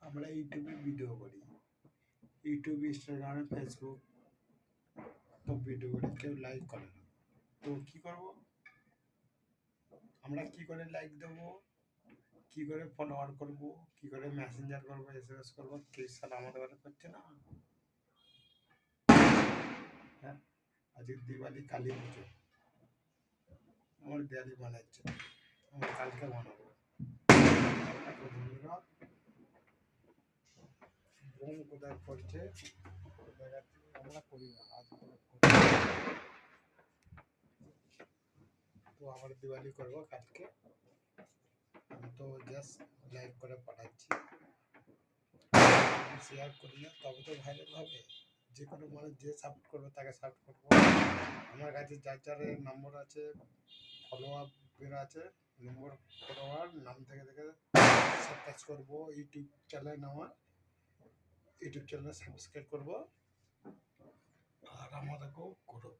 আমরা ইউটিউবে ভিডিও করি, ইউটিউব, ইনস্টাগ্রামে, ফেসবুক সব ভিডিও করি, কেউ লাইক করে না। তো কি করব? আমরা কি করে লাইক দেবো, কি করে ফলোয়ার করব, কি করে মেসেঞ্জার করবো, এসএমএস করবো, কেউ সালা আমাদের কথা করছে না। হ্যাঁ, আজকে দিওয়ালি, কালী পুজো, আমার দেয়ালি বানাচ্ছে, আমার কালকে বানাবো। তো বন্ধুরা, বোম কোথায় করছে দেখাচ্ছি, আমরা করি না, আজ করে করি। তো আমরা দিওয়ালি করবো কালকে। আমি তো জাস্ট লাইক করে পাঠাচ্ছি, শেয়ার করি না, তবে তো ভাইরাল হবে। যে কোনো মানুষ যে সাপোর্ট করবে তাকে সাপোর্ট করবো। আমার কাছে যার যার নম্বর আছে, ফলোয়ার বের আছে, নম্বর, ফলোয়ার নাম থেকে দেখে সব কাজ করবো। ইউটিউব চ্যানেল আমার, ইউটিউব চ্যানেল সাবস্ক্রাইব করবো, আর আমাদেরকেও করো।